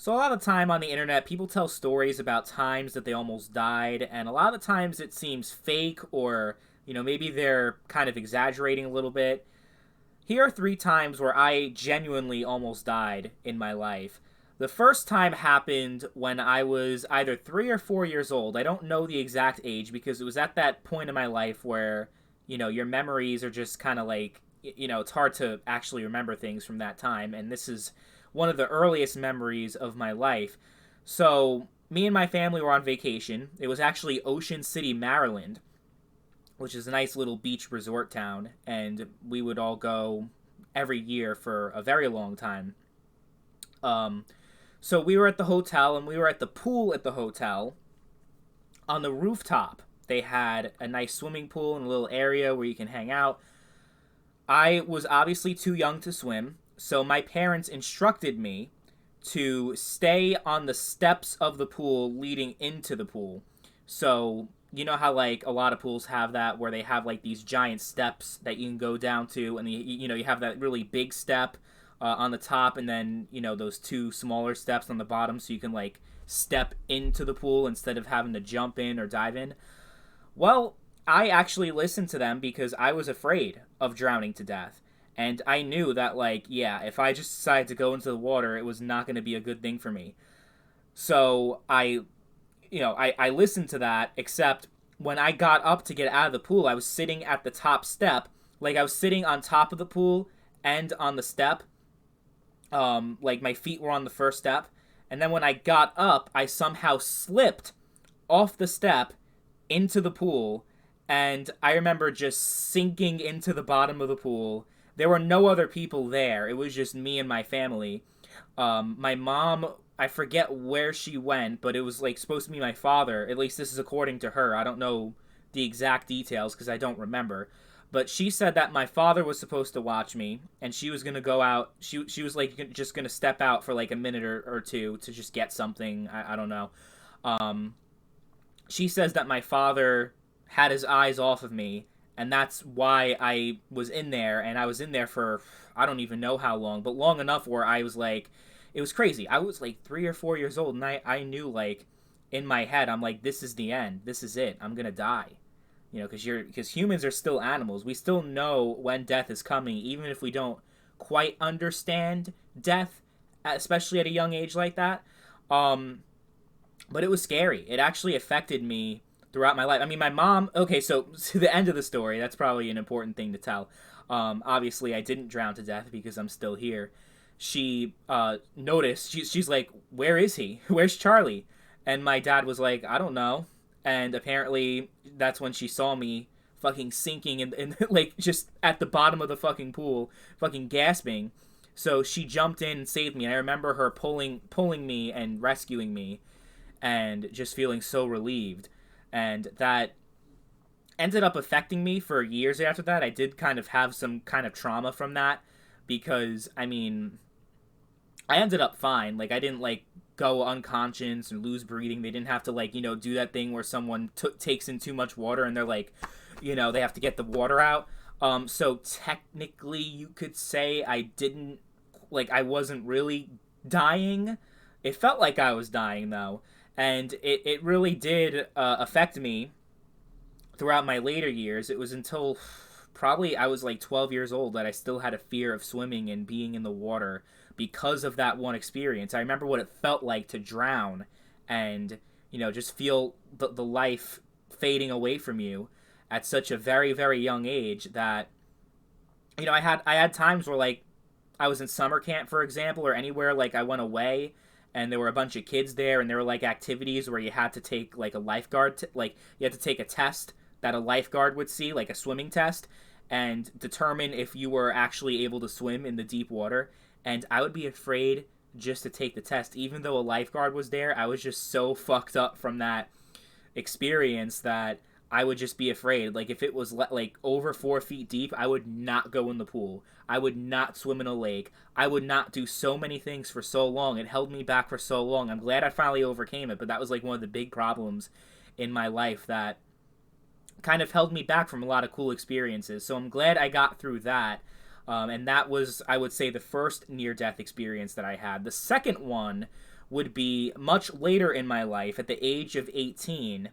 So a lot of the time on the internet, people tell stories about times that they almost died, and a lot of the times it seems fake or, maybe they're kind of exaggerating a little bit. Here are three times where I genuinely almost died in my life. The first time happened when I was either 3 or 4 years old. I don't know the exact age because it was at that point in my life where, your memories are just kind of like, it's hard to actually remember things from that time. And this is one of the earliest memories of my life. So, me and my family were on vacation. It was actually Ocean City, Maryland, which is a nice little beach resort town, and we would all go every year for a very long time. Um, so we were at the hotel, and we were at the pool at the hotel. On the rooftop, they had a nice swimming pool and a little area where you can hang out. I was obviously too young to swim, so my parents instructed me to stay on the steps of the pool leading into the pool. So, you know how like a lot of pools have that where they have like these giant steps that you can go down to, and you have that really big step on the top, and then those two smaller steps on the bottom, so you can like step into the pool instead of having to jump in or dive in. Well, I actually listened to them because I was afraid of drowning to death. And I knew that, like, yeah, if I just decided to go into the water, it was not going to be a good thing for me. So I listened to that, except when I got up to get out of the pool, I was sitting at the top step. Like, I was sitting on top of the pool and on the step. Like, my feet were on the first step. And then when I got up, I somehow slipped off the step into the pool, and I remember just sinking into the bottom of the pool. There were no other people there. It was just me and my family. My mom, I forget where she went, but it was like supposed to be my father. At least this is according to her. I don't know the exact details because I don't remember. But she said that my father was supposed to watch me, and she was gonna go out. She was like just gonna step out for like a minute or two to just get something. I don't know. Um, she says that my father had his eyes off of me, and that's why I was in there, and I was in there for I don't even know how long, but long enough where I was like, it was crazy. I was like 3 or 4 years old, and I knew like in my head, I'm like, this is the end, this is it, I'm gonna die. Because humans are still animals. We still know when death is coming, even if we don't quite understand death, especially at a young age like that. Um, but it was scary. It actually affected me throughout my life. I mean, my mom. Okay, so to the end of the story, that's probably an important thing to tell. Obviously, I didn't drown to death because I'm still here. She noticed. She's like, "Where is he? Where's Charlie?" And my dad was like, "I don't know." And apparently, that's when she saw me fucking sinking and like just at the bottom of the fucking pool, fucking gasping. So she jumped in and saved me. And I remember her pulling me and rescuing me and just feeling so relieved. And that ended up affecting me for years after that. I did kind of have some kind of trauma from that because, I mean, I ended up fine. Like, I didn't, like, go unconscious or lose breathing. They didn't have to, like, do that thing where someone takes in too much water and they're like, they have to get the water out. So technically, you could say I didn't, like, I wasn't really dying. It felt like I was dying, though, and it really did affect me throughout my later years. It was until probably I was like 12 years old that I still had a fear of swimming and being in the water because of that one experience. I remember what it felt like to drown and, just feel the life fading away from you at such a very, very young age that, I had times where, like, I was in summer camp, for example, or anywhere, like, I went away and there were a bunch of kids there, and there were like activities where you had to take like a like you had to take a test that a lifeguard would see, like a swimming test, and determine if you were actually able to swim in the deep water. And I would be afraid just to take the test, even though a lifeguard was there. I was just so fucked up from that experience that I would just be afraid. Like, if it was like over 4 feet deep, I would not go in the pool. I would not swim in a lake. I would not do so many things for so long. It held me back for so long. I'm glad I finally overcame it, but that was like one of the big problems in my life that kind of held me back from a lot of cool experiences. So I'm glad I got through that. And that was, I would say, the first near death experience that I had. The second one would be much later in my life, at the age of 18.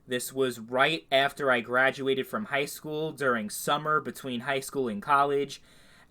This was right after I graduated from high school during summer between high school and college,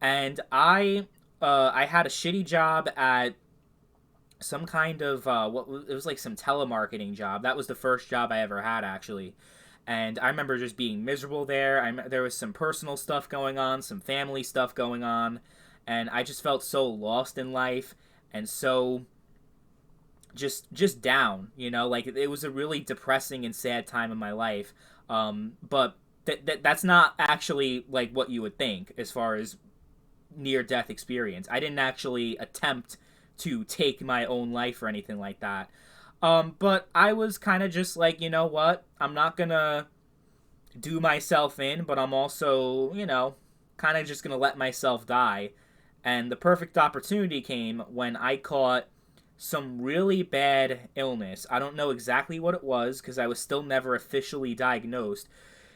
and I had a shitty job at some kind of it was like some telemarketing job. That was the first job I ever had, actually. And I remember just being miserable there. There was some personal stuff going on, some family stuff going on, and I just felt so lost in life and so just down, like it was a really depressing and sad time in my life. But that's not actually like what you would think as far as near death experience. I didn't actually attempt to take my own life or anything like that. But I was kind of just like, you know what? I'm not gonna do myself in, but I'm also, kind of just gonna let myself die. And the perfect opportunity came when I caught some really bad illness. I don't know exactly what it was because I was still never officially diagnosed.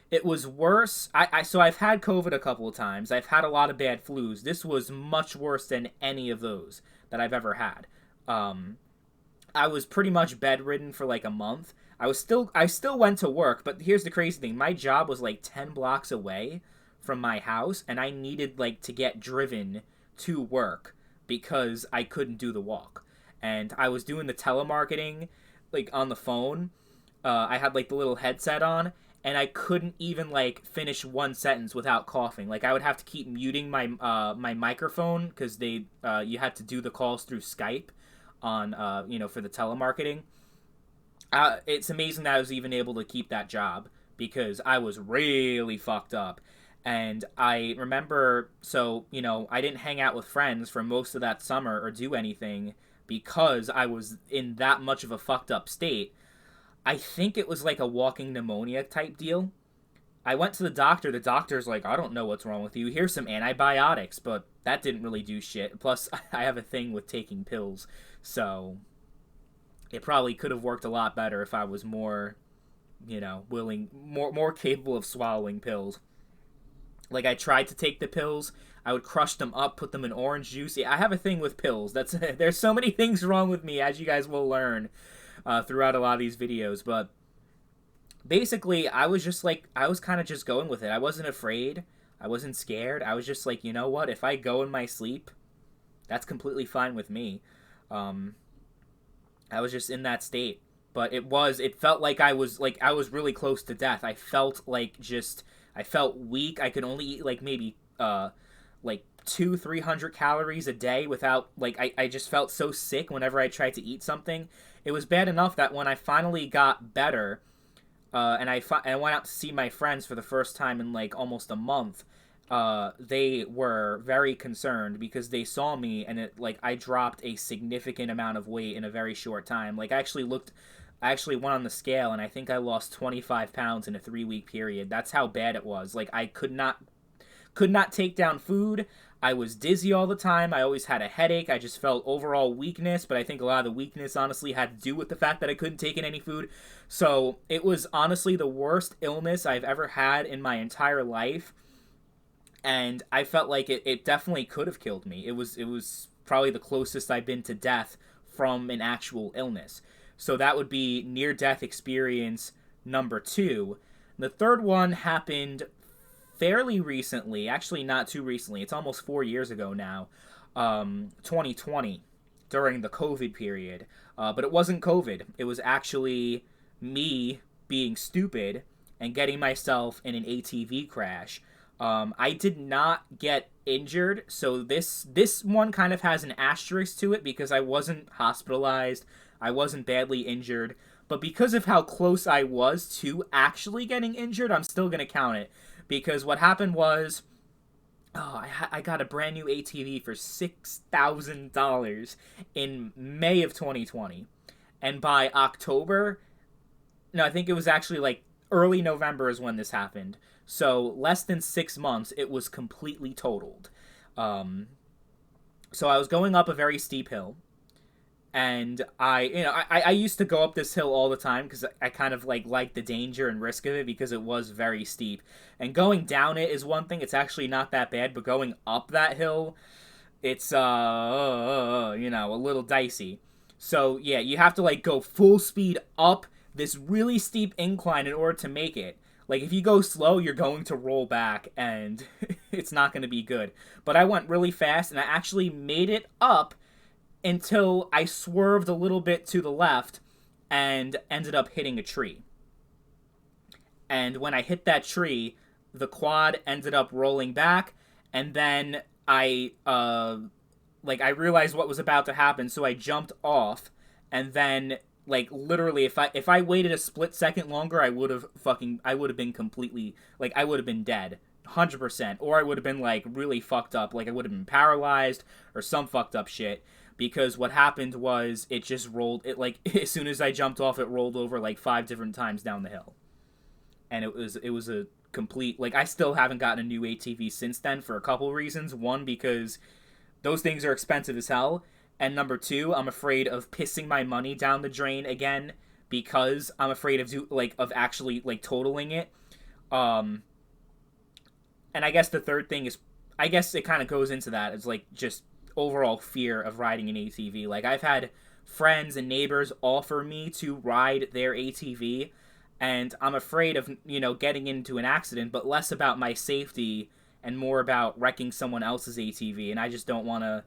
It was worse. So I've had COVID a couple of times. I've had a lot of bad flus. This was much worse than any of those that I've ever had. I was pretty much bedridden for like a month. I still went to work, but here's the crazy thing. My job was like 10 blocks away from my house, and I needed like to get driven to work because I couldn't do the walk. And I was doing the telemarketing like on the phone. I had like the little headset on, and I couldn't even like finish one sentence without coughing. Like I would have to keep muting my microphone because you had to do the calls through Skype on for the telemarketing. It's amazing that I was even able to keep that job because I was really fucked up. And I remember, so, I didn't hang out with friends for most of that summer or do anything because I was in that much of a fucked up state. I think it was like a walking pneumonia type deal. I went to the doctor. The doctor's like, I don't know what's wrong with you. Here's some antibiotics, but that didn't really do shit. Plus, I have a thing with taking pills, so it probably could have worked a lot better if I was more, willing, more capable of swallowing pills. Like I tried to take the pills, I would crush them up, put them in orange juice. Yeah, I have a thing with pills. There's so many things wrong with me, as you guys will learn throughout a lot of these videos. But basically, I was just like, I was kind of just going with it. I wasn't afraid. I wasn't scared. I was just like, you know what? If I go in my sleep, that's completely fine with me. I was just in that state. But it felt like I was really close to death. I felt weak. I could only eat like maybe like 200-300 calories a day without I just felt so sick whenever I tried to eat something. It was bad enough that when I finally got better, and I went out to see my friends for the first time in like almost a month. They were very concerned because they saw me and I dropped a significant amount of weight in a very short time. I actually went on the scale and I think I lost 25 pounds in a 3-week period. That's how bad it was. Like I could not take down food. I was dizzy all the time. I always had a headache. I just felt overall weakness, but I think a lot of the weakness honestly had to do with the fact that I couldn't take in any food. So it was honestly the worst illness I've ever had in my entire life. And I felt like it definitely could have killed me. It was probably the closest I've been to death from an actual illness. So that would be near-death experience number 2. The third one happened fairly recently. Actually, not too recently. It's almost 4 years ago now. 2020, during the COVID period. But it wasn't COVID. It was actually me being stupid and getting myself in an ATV crash. I did not get injured, so this one kind of has an asterisk to it because I wasn't hospitalized. I wasn't badly injured, but because of how close I was to actually getting injured, I'm still going to count it. Because what happened was, I got a brand new ATV for $6,000 in May of 2020. And by October, no, I think it was actually like early November is when this happened. So less than 6 months, it was completely totaled. So I was going up a very steep hill. And I used to go up this hill all the time because I kind of liked the danger and risk of it because it was very steep. And going down it is one thing; it's actually not that bad. But going up that hill, it's a little dicey. So yeah, you have to like go full speed up this really steep incline in order to make it. Like if you go slow, you're going to roll back and it's not going to be good. But I went really fast and I actually made it up until I swerved a little bit to the left and ended up hitting a tree. And when I hit that tree, the quad ended up rolling back, and then I realized what was about to happen, so I jumped off, and then like literally if I waited a split second longer, I would have been completely like I would have been dead. 100%, or I would have been like really fucked up, like I would have been paralyzed or some fucked up shit, because what happened was it just rolled it like as soon as I jumped off, it rolled over like 5 different times down the hill. And it was a complete, like, I still haven't gotten a new ATV since then for a couple reasons. One, because those things are expensive as hell, and number two, I'm afraid of pissing my money down the drain again, because I'm afraid of actually like totaling it. Um, and I guess the third thing is, I guess it kind of goes into that. It's like just overall fear of riding an ATV. Like I've had friends and neighbors offer me to ride their ATV, and I'm afraid of getting into an accident, but less about my safety and more about wrecking someone else's ATV. And I just don't want to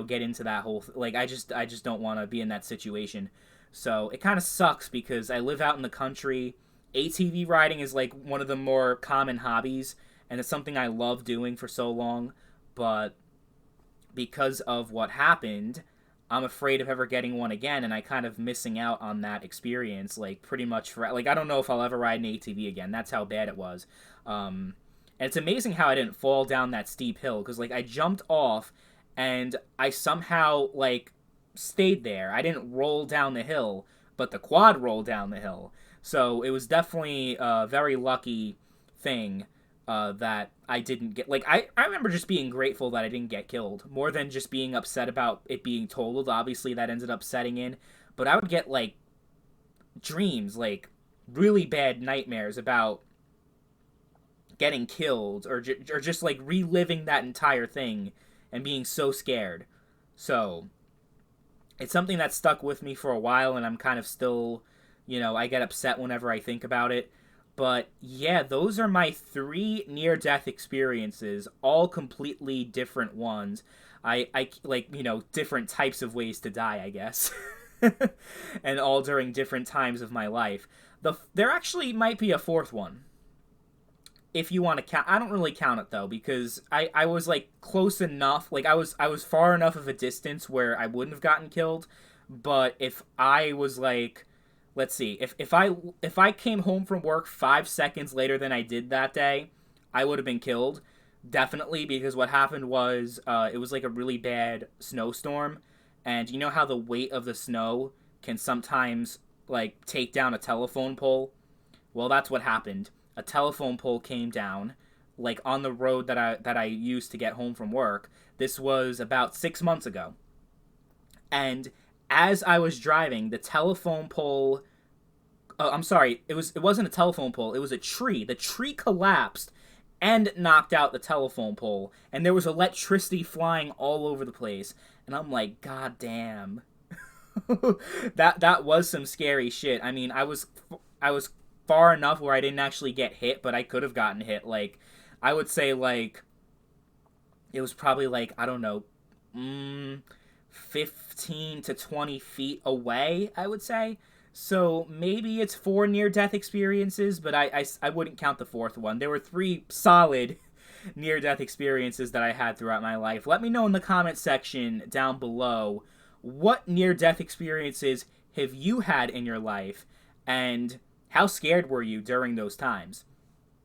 get into that like I just don't want to be in that situation. So it kind of sucks because I live out in the country. ATV riding is like one of the more common hobbies, and it's something I love doing for so long, but because of what happened, I'm afraid of ever getting one again, and I kind of missing out on that experience, like pretty much for like I don't know if I'll ever ride an ATV again. That's how bad it was. And it's amazing how I didn't fall down that steep hill, because like I jumped off, and I somehow like stayed there. I didn't roll down the hill, but the quad rolled down the hill. So it was definitely a very lucky thing that I didn't get. Like, I remember just being grateful that I didn't get killed, more than just being upset about it being totaled. Obviously, that ended up setting in. But I would get, like, dreams, like, really bad nightmares about getting killed, or just, like, reliving that entire thing and being so scared. So, it's something that stuck with me for a while, and I'm kind of still, I get upset whenever I think about it. But yeah, those are my 3 near-death experiences, all completely different ones. I like, different types of ways to die, I guess. And all during different times of my life. There actually might be a fourth one, if you want to count. I don't really count it though, because I was like close enough, like I was far enough of a distance where I wouldn't have gotten killed. But if I was like, let's see, if I came home from work 5 seconds later than I did that day, I would have been killed, definitely, because what happened was it was like a really bad snowstorm, and you know how the weight of the snow can sometimes like take down a telephone pole. Well, that's what happened. A telephone pole came down, like on the road that I used to get home from work. This was about 6 months ago, and as I was driving, the telephone pole. Oh, I'm sorry. It wasn't a telephone pole. It was a tree. The tree collapsed and knocked out the telephone pole, and there was electricity flying all over the place. And I'm like, God damn. That was some scary shit. I mean, I was far enough where I didn't actually get hit, but I could have gotten hit. Like, I would say like it was probably like, I don't know, 15 to 20 feet away, I would say. So maybe it's 4 near-death experiences, but I wouldn't count the fourth one. There were 3 solid near-death experiences that I had throughout my life. Let me know in the comment section down below, what near-death experiences have you had in your life, and how scared were you during those times?